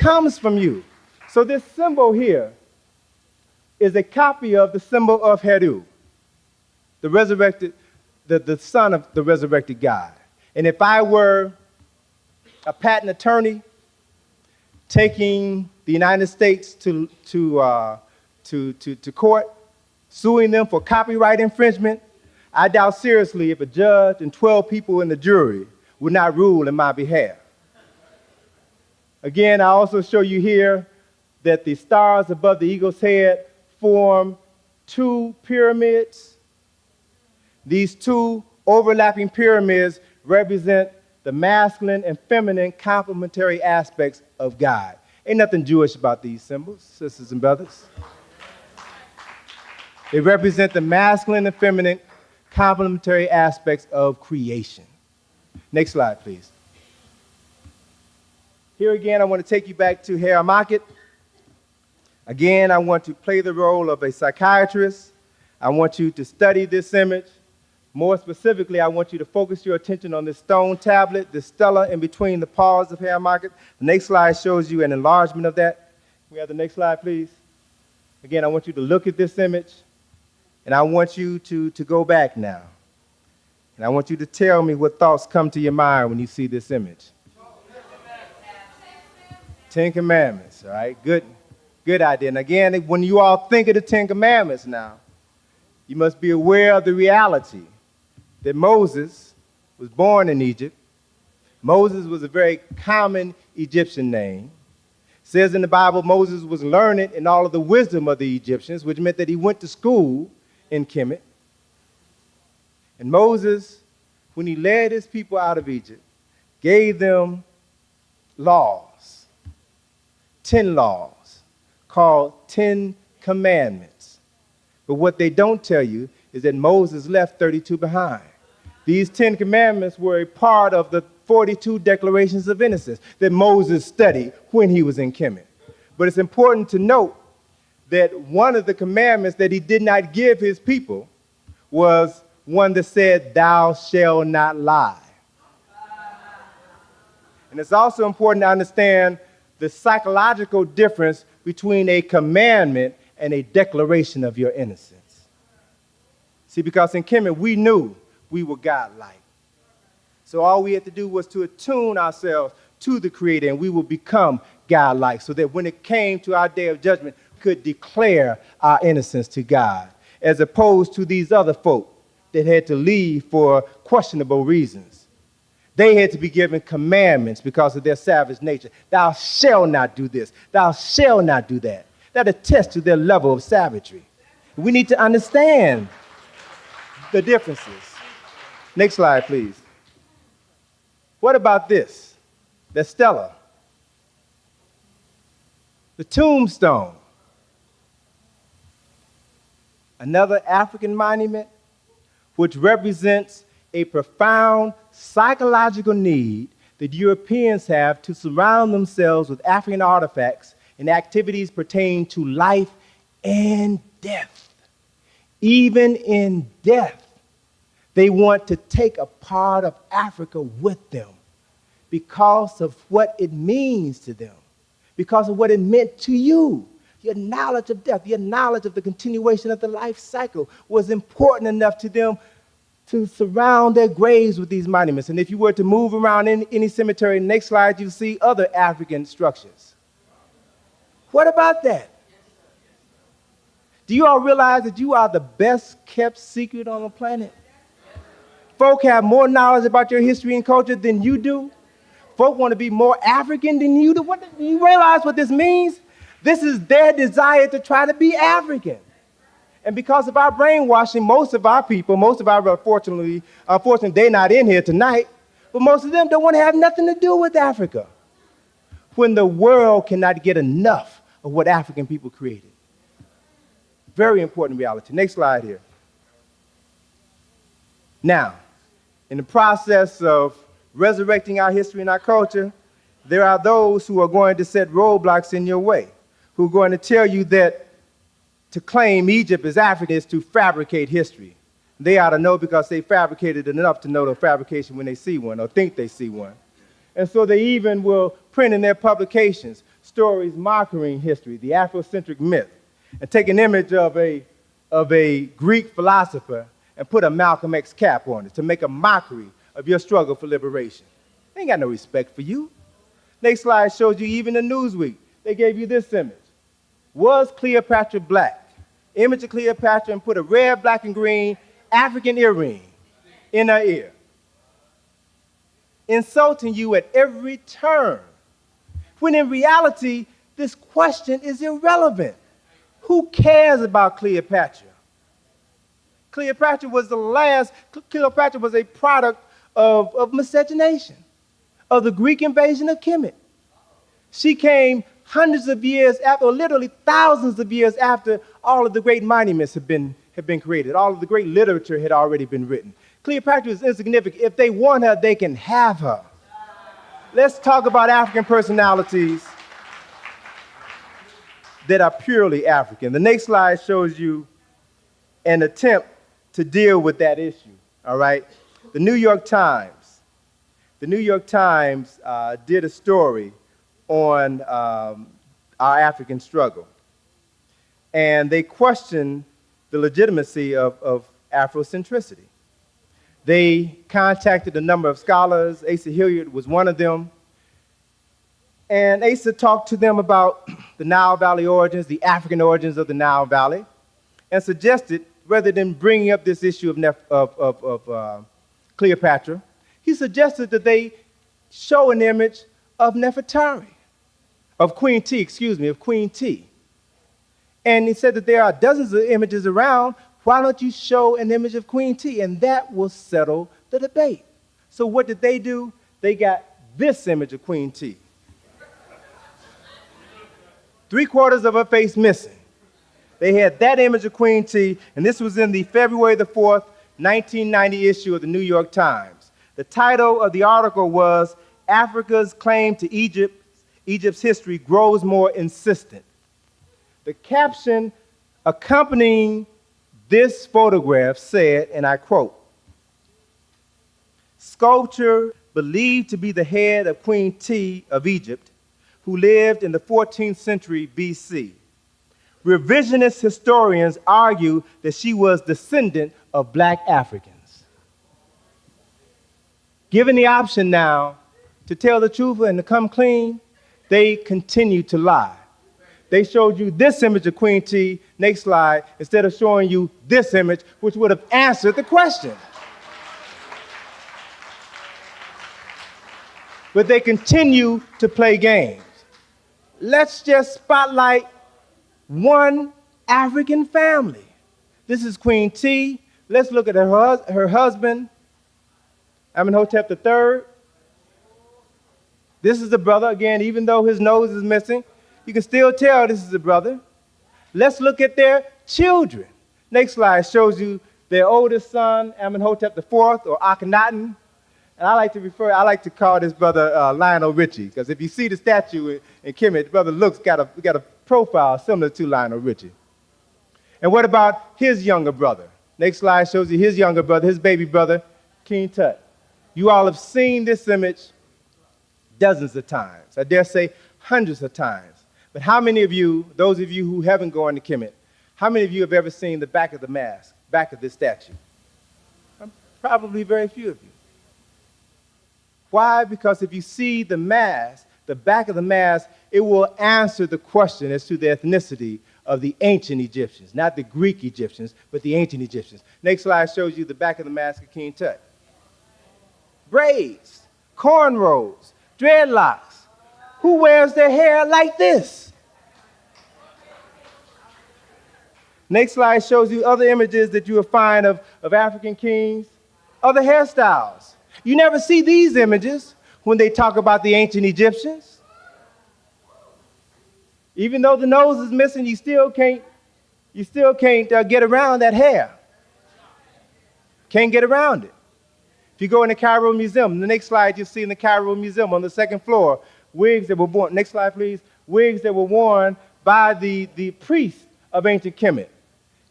comes from you. So this symbol here is a copy of the symbol of Heru, the resurrected, the son of the resurrected God. And if I were a patent attorney taking the United States to court, suing them for copyright infringement, I doubt seriously if a judge and 12 people in the jury would not rule in my behalf. Again, I also show you here that the stars above the eagle's head form two pyramids. These two overlapping pyramids represent the masculine and feminine complementary aspects of God. Ain't nothing Jewish about these symbols, sisters and brothers. They represent the masculine and feminine complementary aspects of creation. Next slide, please. Here again, I want to take you back to Heru. Again, I want to play the role of a psychiatrist. I want you to study this image. More specifically, I want you to focus your attention on this stone tablet, this stela in between the paws of Heru. The next slide shows you an enlargement of that. Can we have the next slide, please? Again, I want you to look at this image, and I want you to go back now. And I want you to tell me what thoughts come to your mind when you see this image. 10 Commandments, all right? Good idea. And again, when you all think of the 10 Commandments now, you must be aware of the reality that Moses was born in Egypt. Moses was a very common Egyptian name. It says in the Bible, Moses was learned in all of the wisdom of the Egyptians, which meant that he went to school in Kemet. And Moses, when he led his people out of Egypt, gave them laws, 10 laws, called 10 Commandments. But what they don't tell you is that Moses left 32 behind. These 10 Commandments were a part of the 42 declarations of innocence that Moses studied when he was in Kemet. But it's important to note that one of the commandments that he did not give his people was one that said, "Thou shalt not lie." And it's also important to understand the psychological difference between a commandment and a declaration of your innocence. See, because in Kemet, we knew we were godlike. So all we had to do was to attune ourselves to the Creator, and we would become godlike, so that when it came to our day of judgment, we could declare our innocence to God, as opposed to these other folk that had to leave for questionable reasons. They had to be given commandments because of their savage nature. Thou shalt not do this. Thou shalt not do that. That attests to their level of savagery. We need to understand the differences. Next slide, please. What about this? The stela. The tombstone. Another African monument which represents a profound psychological need that Europeans have to surround themselves with African artifacts and activities pertaining to life and death. Even in death, they want to take a part of Africa with them because of what it means to them, because of what it meant to you. Your knowledge of death, your knowledge of the continuation of the life cycle was important enough to them to surround their graves with these monuments. And if you were to move around in any cemetery, next slide, you see other African structures. What about that? Do you all realize that you are the best kept secret on the planet? Folk have more knowledge about your history and culture than you do. Folk want to be more African than you do. Do you realize what this means? This is their desire to try to be African. And because of our brainwashing, most of our people, unfortunately, they're not in here tonight, but most of them don't want to have nothing to do with Africa, when the world cannot get enough of what African people created. Very important reality. Next slide here. Now, in the process of resurrecting our history and our culture, there are those who are going to set roadblocks in your way, who are going to tell you that to claim Egypt as African is to fabricate history. They ought to know because they fabricated enough to know the fabrication when they see one or think they see one. And so they even will print in their publications stories mocking history, the Afrocentric myth, and take an image of a Greek philosopher and put a Malcolm X cap on it to make a mockery of your struggle for liberation. They ain't got no respect for you. Next slide shows you even in Newsweek, they gave you this image. Was Cleopatra black? Image of Cleopatra and put a red, black, and green African earring in her ear. Insulting you at every turn. When in reality, this question is irrelevant. Who cares about Cleopatra? Cleopatra was a product of miscegenation, of the Greek invasion of Kemet. She came hundreds of years after, or literally thousands of years after all of the great monuments had been created. All of the great literature had already been written. Cleopatra is insignificant. If they want her, they can have her. Let's talk about African personalities that are purely African. The next slide shows you an attempt to deal with that issue, all right? The New York Times did a story on our African struggle. And they questioned the legitimacy of Afrocentricity. They contacted a number of scholars. Asa Hilliard was one of them. And Asa talked to them about the Nile Valley origins, the African origins of the Nile Valley, and suggested, rather than bringing up this issue of Cleopatra, he suggested that they show an image of Nefertiti, of Queen Tiye. And he said that there are dozens of images around. Why don't you show an image of Queen Tiye? And that will settle the debate. So what did they do? They got this image of Queen Tiye. 3/4 of her face missing. They had that image of Queen Tiye, and this was in the February the 4th, 1990 issue of the New York Times. The title of the article was, "Africa's Claim to Egypt's History Grows More Insistent." The caption accompanying this photograph said, and I quote, "Sculpture believed to be the head of Queen Tiye of Egypt, who lived in the 14th century BC. Revisionist historians argue that she was descendant of black Africans." Given the option now to tell the truth and to come clean, they continue to lie. They showed you this image of Queen Tiye, next slide, instead of showing you this image, which would have answered the question. But they continue to play games. Let's just spotlight one African family. This is Queen Tiye. Let's look at her husband, Amenhotep III. This is the brother, again, even though his nose is missing, you can still tell this is the brother. Let's look at their children. Next slide shows you their oldest son, Amenhotep IV, or Akhenaten. And I like to call this brother Lionel Richie, because if you see the statue in Kemet, the brother got a profile similar to Lionel Richie. And what about his younger brother? Next slide shows you his younger brother, his baby brother, King Tut. You all have seen this image dozens of times. I dare say hundreds of times. But how many of you, those of you who haven't gone to Kemet, how many of you have ever seen the back of the mask, back of this statue? Probably very few of you. Why? Because if you see the mask, the back of the mask, it will answer the question as to the ethnicity of the ancient Egyptians, not the Greek Egyptians, but the ancient Egyptians. Next slide shows you the back of the mask of King Tut. Braids, cornrows, dreadlocks. Who wears their hair like this? Next slide shows you other images that you will find of African kings, other hairstyles. You never see these images when they talk about the ancient Egyptians. Even though the nose is missing, you still can't get around that hair. Can't get around it. If you go in the Cairo Museum, the next slide you'll see in the Cairo Museum on the second floor, wigs that were worn, next slide please, wigs that were worn by the priests of ancient Kemet.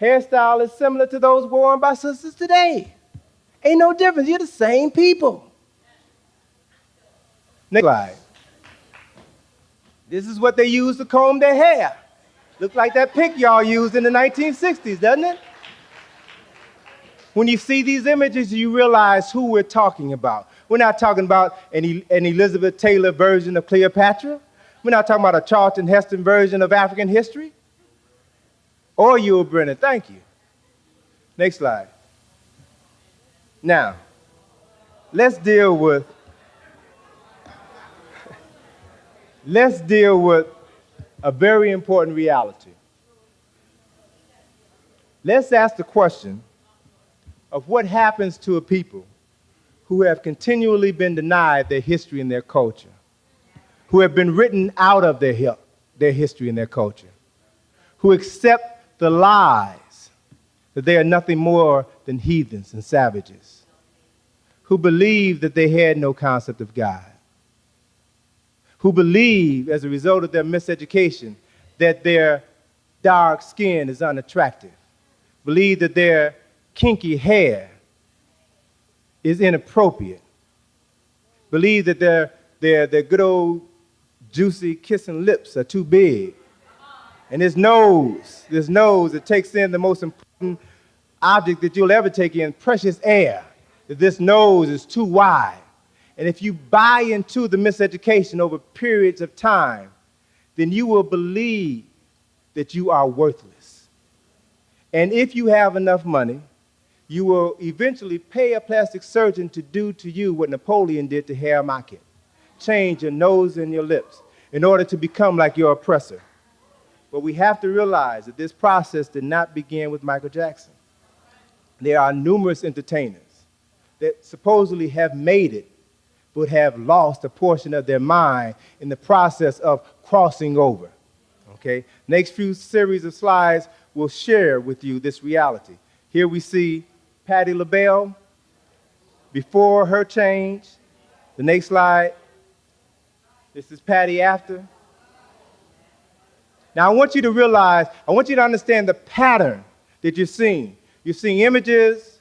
Hairstyle is similar to those worn by sisters today. Ain't no difference, you're the same people. Next slide. This is what they used to comb their hair. Looks like that pick y'all used in the 1960s, doesn't it? When you see these images, you realize who we're talking about. We're not talking about an Elizabeth Taylor version of Cleopatra. We're not talking about a Charlton Heston version of African history. Or Yul Brynner, thank you. Next slide. Now, let's deal with a very important reality. Let's ask the question of what happens to a people who have continually been denied their history and their culture, who have been written out of their history and their culture, who accept the lies that they are nothing more than heathens and savages, who believe that they had no concept of God, who believe, as a result of their miseducation, that their dark skin is unattractive, believe that their kinky hair is inappropriate, believe that their good old juicy kissing lips are too big, and this nose that takes in the most important object that you'll ever take in, precious air, that this nose is too wide. And if you buy into the miseducation over periods of time, then you will believe that you are worthless. And if you have enough money, you will eventually pay a plastic surgeon to do to you what Napoleon did to Herr Market, change your nose and your lips in order to become like your oppressor. But we have to realize that this process did not begin with Michael Jackson. There are numerous entertainers that supposedly have made it, but have lost a portion of their mind in the process of crossing over. Okay? Next few series of slides will share with you this reality. Here we see Patti LaBelle before her change. The next slide, this is Patti after. Now I want you to realize, I want you to understand the pattern that you're seeing. You're seeing images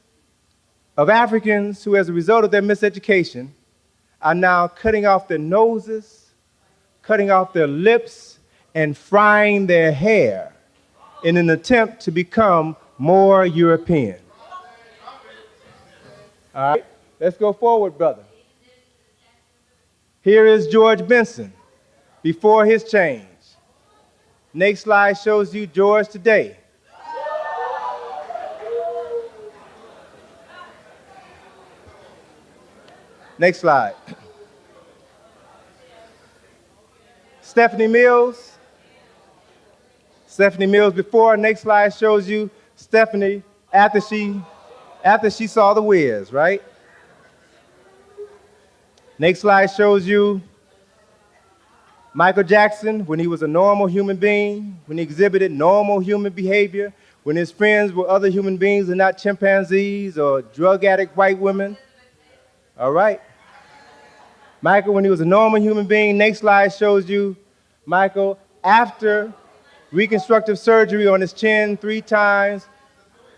of Africans who, as a result of their miseducation, are now cutting off their noses, cutting off their lips, and frying their hair in an attempt to become more European. All right, let's go forward, brother. Here is George Benson before his change. Next slide shows you George today. Next slide. Stephanie Mills. Stephanie Mills before. Next slide shows you Stephanie after she saw the Wiz, right? Next slide shows you Michael Jackson when he was a normal human being, when he exhibited normal human behavior, when his friends were other human beings and not chimpanzees or drug addict white women. All right. Michael when he was a normal human being. Next slide shows you Michael after reconstructive surgery on his chin 3 times,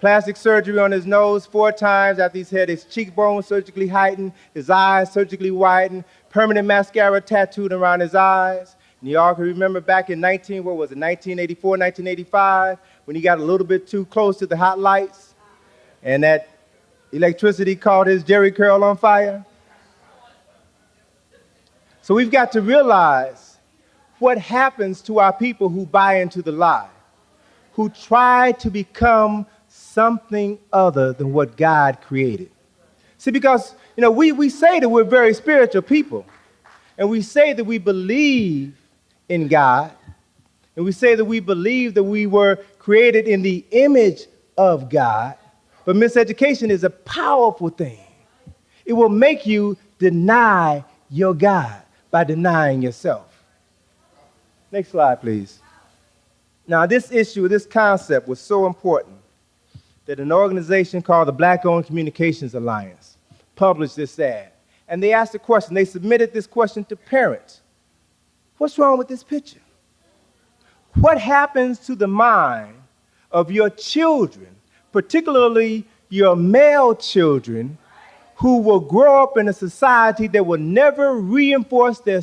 plastic surgery on his nose 4 times after he's had his cheekbones surgically heightened, his eyes surgically widened, permanent mascara tattooed around his eyes. And you all can remember back in 1984, 1985, when he got a little bit too close to the hot lights and that electricity caught his jerry curl on fire. So we've got to realize what happens to our people who buy into the lie, who try to become something other than what God created. See, because, we say that we're very spiritual people, and we say that we believe in God, and we say that we believe that we were created in the image of God, but miseducation is a powerful thing. It will make you deny your God by denying yourself. Next slide, please. Now, this issue, this concept was so important that an organization called the Black-Owned Communications Alliance published this ad. And they asked a question. They submitted this question to parents. What's wrong with this picture? What happens to the mind of your children, particularly your male children, who will grow up in a society that will never reinforce their